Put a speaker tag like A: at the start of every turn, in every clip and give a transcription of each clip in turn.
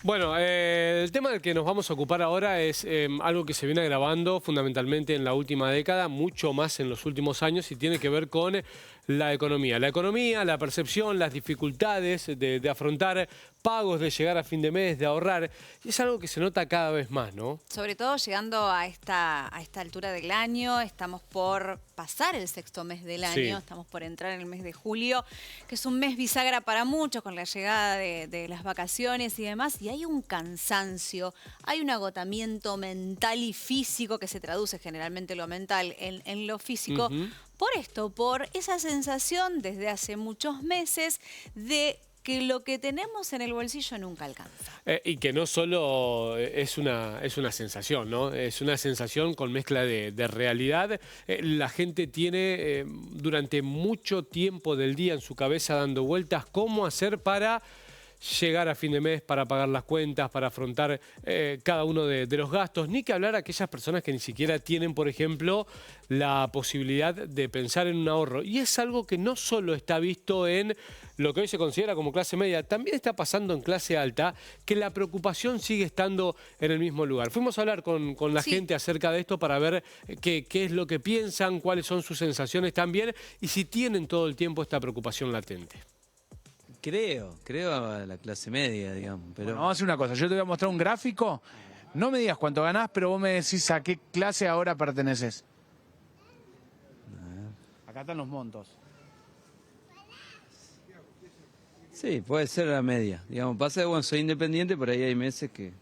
A: Bueno, el tema del que nos vamos a ocupar ahora es algo que se viene agravando fundamentalmente en la última década, mucho más en los últimos años, y tiene que ver con la economía. La economía, la percepción, las dificultades de afrontar pagos, de llegar a fin de mes, de ahorrar, y es algo que se nota cada vez más, ¿no?
B: Sobre todo llegando a esta altura del año, estamos por pasar el sexto mes del año,
A: Sí.
B: estamos por entrar en el mes de julio, que es un mes bisagra para muchos con la llegada de las vacaciones y demás, y hay un cansancio, hay un agotamiento mental y físico que se traduce generalmente lo mental en lo físico. Por esto, por esa sensación desde hace muchos meses de que lo que tenemos en el bolsillo nunca alcanza.
A: Y que no solo es una sensación, ¿no? Es una sensación con mezcla de realidad. La gente tiene durante mucho tiempo del día en su cabeza dando vueltas cómo hacer para llegar a fin de mes, para pagar las cuentas, para afrontar cada uno de los gastos. Ni que hablar a aquellas personas que ni siquiera tienen, por ejemplo, la posibilidad de pensar en un ahorro. Y es algo que no solo está visto en lo que hoy se considera como clase media, también está pasando en clase alta, que la preocupación sigue estando en el mismo lugar. Fuimos a hablar con la gente acerca de esto para ver qué es lo que piensan, cuáles son sus sensaciones también y si tienen todo el tiempo esta preocupación latente.
C: Creo a la clase media, digamos. Pero
D: Bueno, vamos a hacer una cosa, yo te voy a mostrar un gráfico, no me digas cuánto ganás, pero vos me decís a qué clase ahora perteneces. Acá están los montos.
C: sí, puede ser la media. Digamos, pasa que bueno, soy independiente, por ahí hay meses que...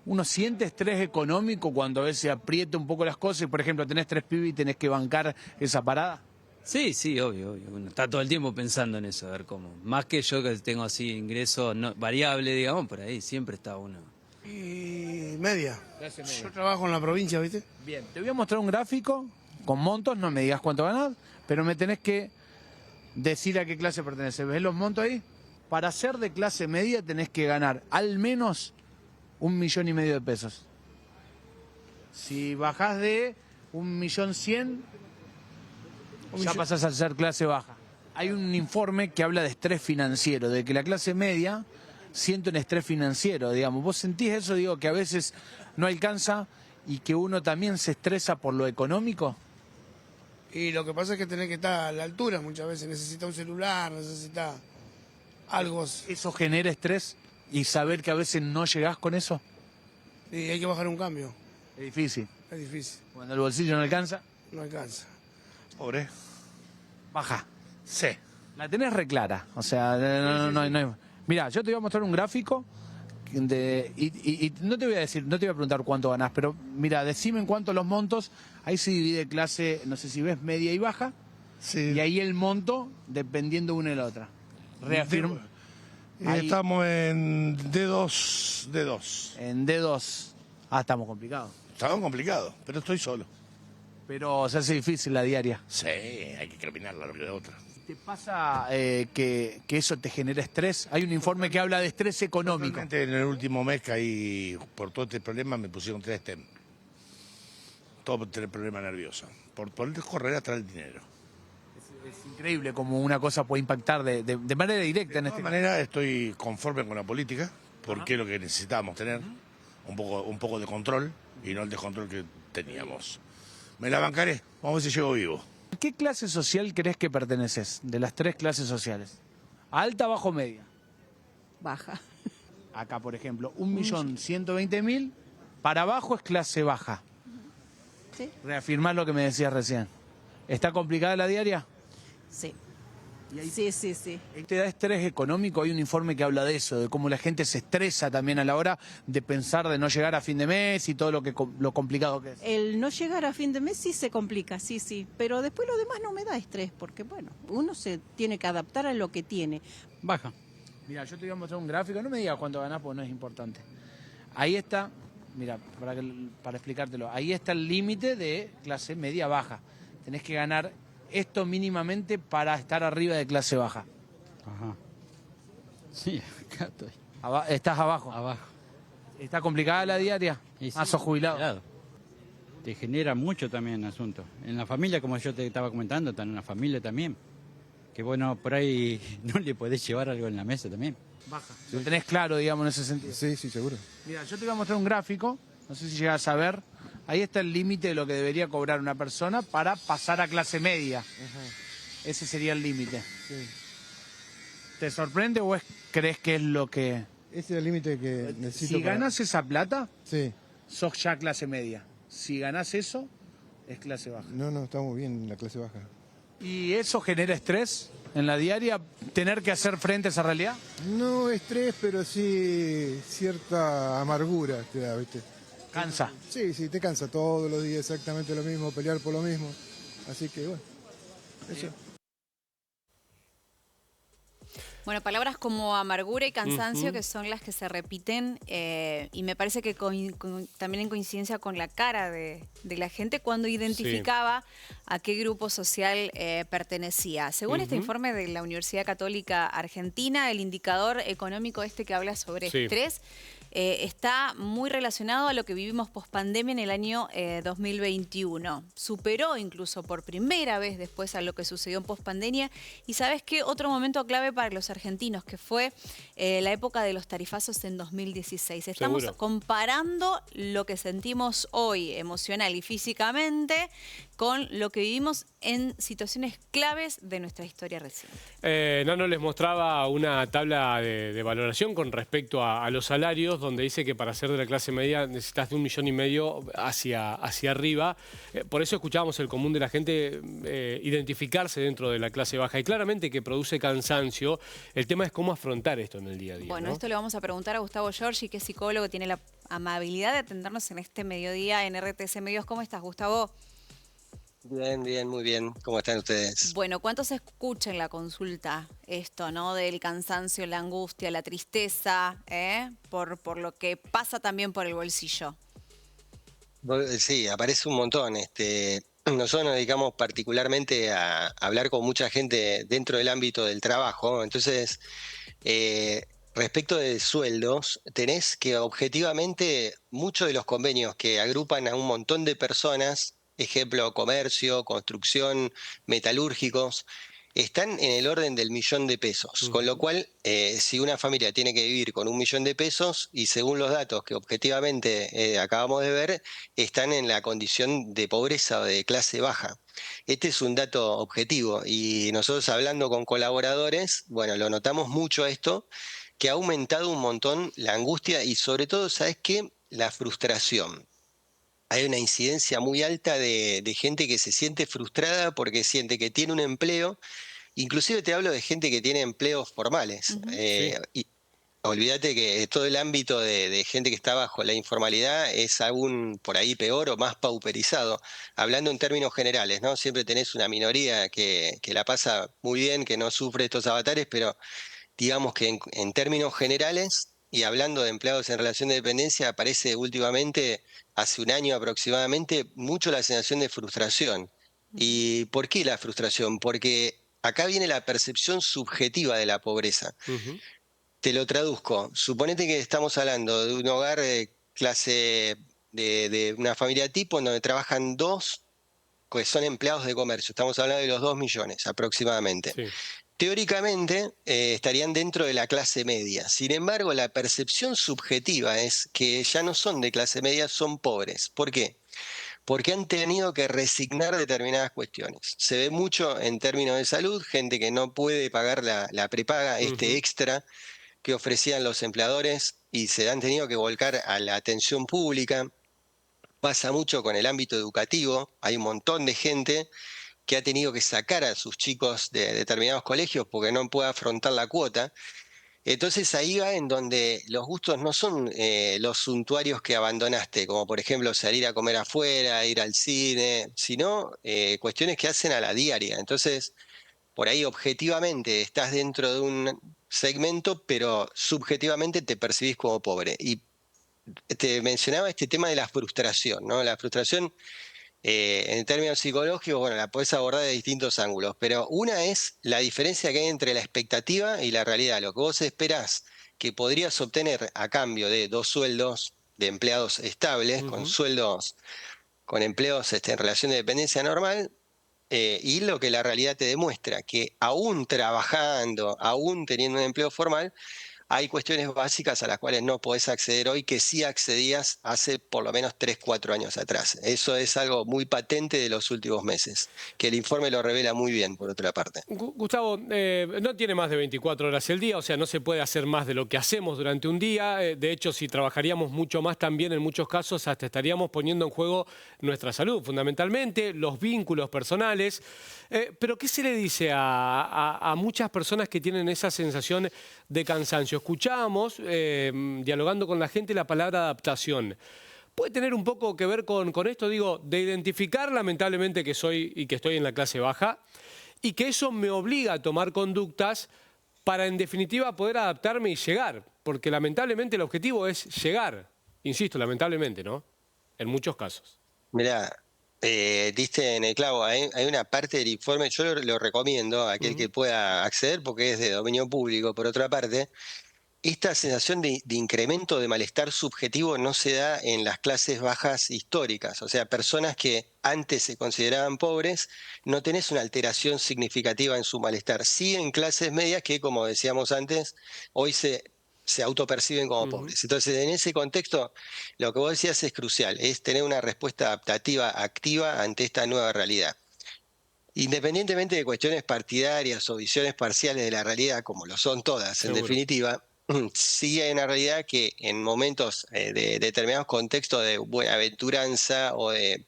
D: ¿Uno siente estrés económico cuando a veces aprieta un poco las cosas y, por ejemplo, tenés 3 pibes y tenés que bancar esa parada?
C: Sí, obvio. Uno está todo el tiempo pensando en eso, a ver cómo. Más que yo que tengo así ingresos variable, digamos, por ahí siempre está uno.
E: Y media. Yo trabajo en la provincia, ¿viste?
D: Bien, te voy a mostrar un gráfico con montos, no me digas cuánto ganás, pero me tenés que decir a qué clase perteneces. ¿Ves los montos ahí? Para ser de clase media tenés que ganar al menos 1,5 millones de pesos. Si bajás de 1.100.000, ya pasás a ser clase baja. Hay un informe que habla de estrés financiero, de que la clase media siente un estrés financiero, digamos. ¿Vos sentís eso, digo, que a veces no alcanza y que uno también se estresa por lo económico?
E: Y lo que pasa es que tenés que estar a la altura muchas veces. Necesita un celular, necesita algo.
D: ¿Eso genera estrés y saber que a veces no llegás con eso?
E: Y hay que bajar un cambio.
D: Es difícil.
E: Es difícil.
D: Cuando el bolsillo no alcanza,
E: No alcanza.
F: Pobre.
D: baja.
F: Sí.
D: La tenés reclara. O sea, no hay... Mirá, yo te voy a mostrar un gráfico y no te voy a decir, no te voy a preguntar cuánto ganás, pero mira, decime en cuánto los montos. Ahí se divide clase, no sé si ves, media y baja.
E: Sí.
D: Y ahí el monto dependiendo una de la otra. Reafirmo. Ahí.
F: Estamos en D2.
D: En D2. Ah, estamos complicados.
F: Estaba complicado, pero estoy solo.
D: Pero se hace difícil la diaria.
F: Sí, hay que caminarla de otra.
D: ¿Te pasa que eso te genera estrés? Hay un informe que habla de estrés económico.
F: Realmente en el último mes caí, por todo este problema me pusieron 3 STEM. Todo por tener problema nervioso. Por correr atrás del dinero.
D: Es increíble cómo una cosa puede impactar de manera directa en
F: De
D: este
F: todas maneras estoy conforme con la política, porque es lo que necesitamos tener. Un poco de control y no el descontrol que teníamos. Me la bancaré, vamos a ver si llego vivo.
D: ¿A qué clase social crees que perteneces de las 3 clases sociales? ¿Alta, bajo, media?
B: Baja.
D: Acá, por ejemplo, 1.120.000. Para abajo es clase baja.
B: Sí.
D: Reafirmar lo que me decías recién. ¿Está complicada la diaria?
B: Sí.
D: Y ahí-
B: Sí.
D: ¿Te da estrés económico? Hay un informe que habla de eso, de cómo la gente se estresa también a la hora de pensar de no llegar a fin de mes y todo lo complicado que es.
G: El no llegar a fin de mes sí se complica, sí, pero después lo demás no me da estrés, porque bueno, uno se tiene que adaptar a lo que tiene.
C: Baja.
D: Mira, yo te voy a mostrar un gráfico, no me digas cuánto ganás porque no es importante. Ahí está, mira, para explicártelo, ahí está el límite de clase media baja. Tenés que ganar esto mínimamente para estar arriba de clase baja.
H: Ajá. Sí, acá estoy.
D: Estás abajo.
H: Abajo.
D: ¿Está complicada la diaria?
H: Y sí,
D: Ah, sos jubilado.
H: claro. Te genera mucho también el asunto. En la familia, como yo te estaba comentando, está en la familia también. Que bueno, por ahí no le podés llevar algo en la mesa también.
D: Baja. Lo tenés claro, digamos, en ese sentido.
I: Sí, sí, seguro.
D: Mira, yo te voy a mostrar un gráfico, no sé si llegas a ver. Ahí está el límite de lo que debería cobrar una persona para pasar a clase media. Ese sería el límite.
I: Sí.
D: ¿Te sorprende o crees que es lo que...?
I: Ese es el límite que necesito.
D: Si ganas esa plata,
I: Sí.
D: sos ya clase media. Si ganás eso, es clase baja.
I: No, estamos bien en la clase baja.
D: ¿Y eso genera estrés en la diaria, tener que hacer frente a esa realidad?
I: No estrés, pero sí cierta amargura te da, ¿viste?
D: Cansa.
I: Sí, te cansa todos los días exactamente lo mismo, pelear por lo mismo. Así que bueno, eso.
B: Bueno, palabras como amargura y cansancio que son las que se repiten y me parece que también en coincidencia con la cara de la gente cuando identificaba a qué grupo social pertenecía. Según este informe de la Universidad Católica Argentina, el indicador económico que habla sobre estrés está muy relacionado a lo que vivimos pospandemia en el año 2021. Superó incluso por primera vez después a lo que sucedió en pospandemia. Y ¿sabes qué? Otro momento clave para los argentinos, que fue la época de los tarifazos en 2016. Estamos comparando lo que sentimos hoy emocional y físicamente con lo que vivimos en situaciones claves de nuestra historia reciente.
A: Nano les mostraba una tabla de valoración con respecto a los salarios, donde dice que para ser de la clase media necesitas de 1,5 millones hacia arriba. Por eso escuchábamos el común de la gente identificarse dentro de la clase baja. Y claramente que produce cansancio. El tema es cómo afrontar esto en el día a día.
B: Bueno,
A: ¿no?
B: esto le vamos a preguntar a Gustavo Giorgi, que es psicólogo, tiene la amabilidad de atendernos en este mediodía en RTS Medios. ¿Cómo estás, Gustavo?
J: Bien, muy bien. ¿Cómo están ustedes?
B: Bueno, ¿cuánto se escucha en la consulta esto, ¿no? Del cansancio, la angustia, la tristeza, por lo que pasa también por el bolsillo?
J: Sí, aparece un montón. Nosotros nos dedicamos particularmente a hablar con mucha gente dentro del ámbito del trabajo. Entonces, respecto de sueldos, tenés que objetivamente muchos de los convenios que agrupan a un montón de personas, ejemplo, comercio, construcción, metalúrgicos, están en el orden del 1.000.000 de pesos. Con lo cual, si una familia tiene que vivir con 1.000.000 de pesos, y según los datos que objetivamente acabamos de ver, están en la condición de pobreza o de clase baja. Este es un dato objetivo y nosotros hablando con colaboradores, bueno, lo notamos mucho esto, que ha aumentado un montón la angustia y sobre todo, ¿sabes qué? La frustración. Hay una incidencia muy alta de gente que se siente frustrada porque siente que tiene un empleo. Inclusive te hablo de gente que tiene empleos formales. Y olvídate que todo el ámbito de gente que está bajo la informalidad es aún por ahí peor o más pauperizado. Hablando en términos generales, ¿no? Siempre tenés una minoría que la pasa muy bien, que no sufre estos avatares, pero digamos que en términos generales, y hablando de empleados en relación de dependencia, aparece últimamente, hace un año aproximadamente, mucho la sensación de frustración. ¿Y por qué la frustración? Porque acá viene la percepción subjetiva de la pobreza. Te lo traduzco. Suponete que estamos hablando de un hogar de clase de una familia tipo en donde trabajan dos que son empleados de comercio. Estamos hablando de los 2 millones aproximadamente. Teóricamente estarían dentro de la clase media. Sin embargo, la percepción subjetiva es que ya no son de clase media, son pobres. ¿Por qué? Porque han tenido que resignar determinadas cuestiones. Se ve mucho en términos de salud, gente que no puede pagar la prepaga, extra que ofrecían los empleadores y se han tenido que volcar a la atención pública. Pasa mucho con el ámbito educativo, hay un montón de gente que ha tenido que sacar a sus chicos de determinados colegios porque no puede afrontar la cuota. Entonces ahí va en donde los gustos no son los suntuarios que abandonaste, como por ejemplo salir a comer afuera, ir al cine, sino cuestiones que hacen a la diaria. Entonces, por ahí objetivamente estás dentro de un segmento, pero subjetivamente te percibís como pobre. Y te mencionaba este tema de la frustración, ¿no? La frustración en términos psicológicos, bueno, la podés abordar de distintos ángulos, pero una es la diferencia que hay entre la expectativa y la realidad. Lo que vos esperás que podrías obtener a cambio de 2 sueldos de empleados estables, con sueldos, con empleos en relación de dependencia normal, y lo que la realidad te demuestra, que aún trabajando, aún teniendo un empleo formal, hay cuestiones básicas a las cuales no podés acceder hoy que sí accedías hace por lo menos 3, 4 años atrás. Eso es algo muy patente de los últimos meses, que el informe lo revela muy bien, por otra parte.
A: Gustavo, no tiene más de 24 horas el día, o sea, no se puede hacer más de lo que hacemos durante un día. De hecho, si trabajaríamos mucho más también, en muchos casos, hasta estaríamos poniendo en juego nuestra salud, fundamentalmente, los vínculos personales. Pero, ¿qué se le dice a muchas personas que tienen esa sensación de cansancio? Escuchamos, dialogando con la gente, la palabra adaptación. ¿Puede tener un poco que ver con esto, digo, de identificar lamentablemente que soy y que estoy en la clase baja y que eso me obliga a tomar conductas para en definitiva poder adaptarme y llegar? Porque lamentablemente el objetivo es llegar, insisto, lamentablemente, ¿no? En muchos casos.
J: Mirá, diste en el clavo, hay una parte del informe, yo lo recomiendo a aquel que pueda acceder porque es de dominio público, por otra parte. Esta sensación de incremento de malestar subjetivo no se da en las clases bajas históricas, o sea, personas que antes se consideraban pobres, no tenés una alteración significativa en su malestar. Sí en clases medias que, como decíamos antes, hoy se autoperciben como pobres. Entonces, en ese contexto, lo que vos decías es crucial, es tener una respuesta adaptativa activa ante esta nueva realidad. Independientemente de cuestiones partidarias o visiones parciales de la realidad, como lo son todas, en
A: Seguro.
J: definitiva, sí hay una realidad que en momentos de determinados contextos de buenaventuranza o de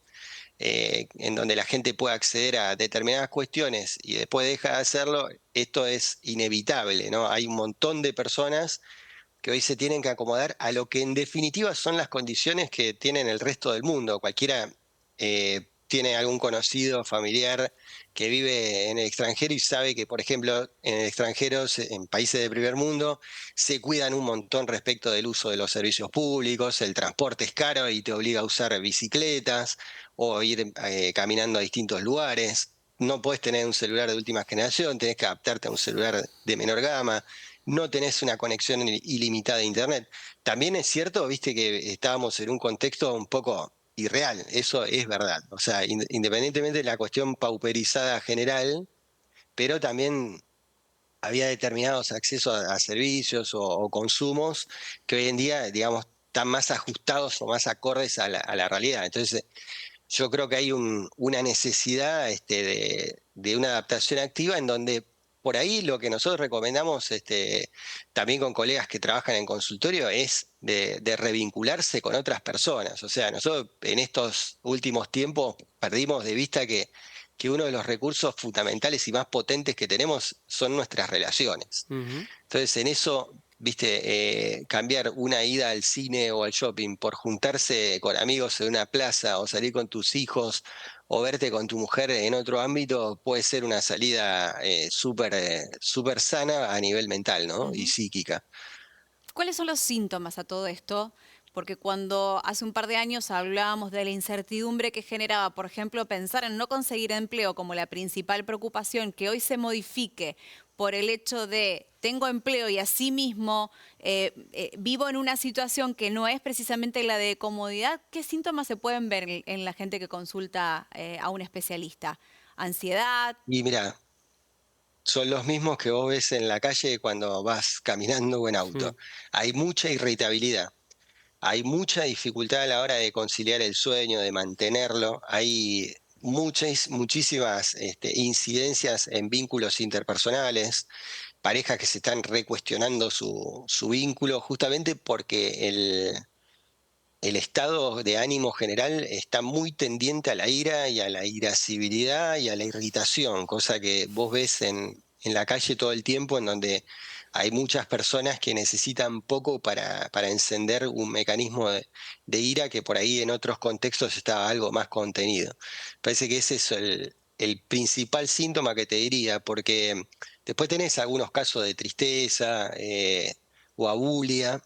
J: en donde la gente puede acceder a determinadas cuestiones y después deja de hacerlo, esto es inevitable, ¿no? Hay un montón de personas que hoy se tienen que acomodar a lo que en definitiva son las condiciones que tienen el resto del mundo. Cualquiera tiene algún conocido, familiar que vive en el extranjero y sabe que, por ejemplo, en el extranjero, en países de primer mundo, se cuidan un montón respecto del uso de los servicios públicos, el transporte es caro y te obliga a usar bicicletas o ir caminando a distintos lugares. No podés tener un celular de última generación, tenés que adaptarte a un celular de menor gama, no tenés una conexión ilimitada de internet. También es cierto, viste, que estábamos en un contexto un poco irreal, eso es verdad. O sea, independientemente de la cuestión pauperizada general, pero también había determinados accesos a servicios o consumos que hoy en día, digamos, están más ajustados o más acordes a la realidad. Entonces, yo creo que hay una necesidad de una adaptación activa en donde por ahí lo que nosotros recomendamos también con colegas que trabajan en consultorio es de revincularse con otras personas. O sea, nosotros en estos últimos tiempos perdimos de vista que uno de los recursos fundamentales y más potentes que tenemos son nuestras relaciones. Entonces, en eso, viste, cambiar una ida al cine o al shopping por juntarse con amigos en una plaza o salir con tus hijos o verte con tu mujer en otro ámbito puede ser una salida súper sana a nivel mental, ¿no? Y psíquica.
B: ¿Cuáles son los síntomas a todo esto? Porque cuando hace un par de años hablábamos de la incertidumbre que generaba, por ejemplo, pensar en no conseguir empleo como la principal preocupación, que hoy se modifique por el hecho de tengo empleo y asimismo vivo en una situación que no es precisamente la de comodidad, ¿qué síntomas se pueden ver en la gente que consulta a un especialista? ¿Ansiedad?
J: Y mira, son los mismos que vos ves en la calle cuando vas caminando o en auto. Hay mucha irritabilidad. Hay mucha dificultad a la hora de conciliar el sueño, de mantenerlo. Hay muchísimas incidencias en vínculos interpersonales, parejas que se están recuestionando su vínculo justamente porque el estado de ánimo general está muy tendiente a la ira y a la irascibilidad y a la irritación, cosa que vos ves en la calle todo el tiempo, en donde hay muchas personas que necesitan poco para encender un mecanismo de ira que por ahí en otros contextos estaba algo más contenido. Parece que ese es el principal síntoma que te diría, porque después tenés algunos casos de tristeza o abulia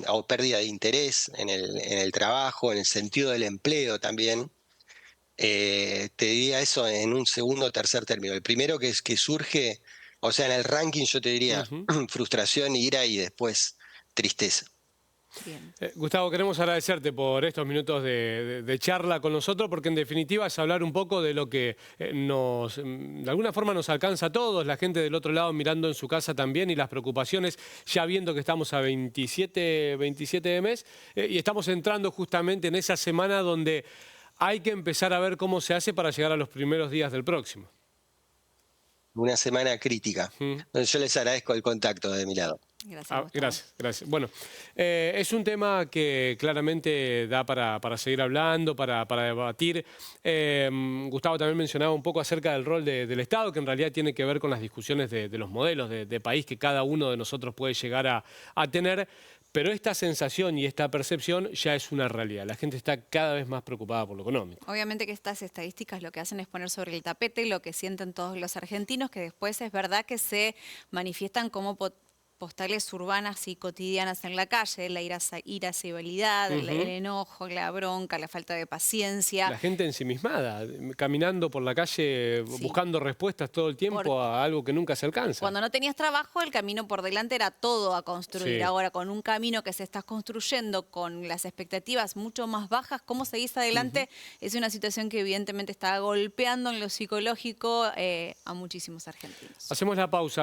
J: o pérdida de interés en el trabajo, en el sentido del empleo también. Te diría eso en un segundo o tercer término. El primero que es que surge, o sea, en el ranking yo te diría frustración, ira y después tristeza.
B: Bien.
A: Gustavo, queremos agradecerte por estos minutos de charla con nosotros, porque en definitiva es hablar un poco de lo que de alguna forma nos alcanza a todos, la gente del otro lado mirando en su casa también, y las preocupaciones, ya viendo que estamos a 27 de mes, y estamos entrando justamente en esa semana donde hay que empezar a ver cómo se hace para llegar a los primeros días del próximo.
J: Una semana crítica. Yo les agradezco el contacto de mi lado.
B: Gracias.
A: Gracias. Bueno, es un tema que claramente da para seguir hablando, para debatir. Gustavo también mencionaba un poco acerca del rol del Estado, que en realidad tiene que ver con las discusiones de los modelos de país que cada uno de nosotros puede llegar a tener. Pero esta sensación y esta percepción ya es una realidad. La gente está cada vez más preocupada por lo económico.
B: Obviamente que estas estadísticas lo que hacen es poner sobre el tapete lo que sienten todos los argentinos, que después es verdad que se manifiestan como postales urbanas y cotidianas en la calle, la irascibilidad, el enojo, la bronca, la falta de paciencia.
A: La gente ensimismada, caminando por la calle, buscando respuestas todo el tiempo a algo que nunca se alcanza.
B: Cuando no tenías trabajo, el camino por delante era todo a construir.
A: Sí.
B: Ahora, con un camino que se está construyendo, con las expectativas mucho más bajas, ¿cómo seguís adelante? Es una situación que evidentemente está golpeando en lo psicológico a muchísimos argentinos.
A: Hacemos la pausa.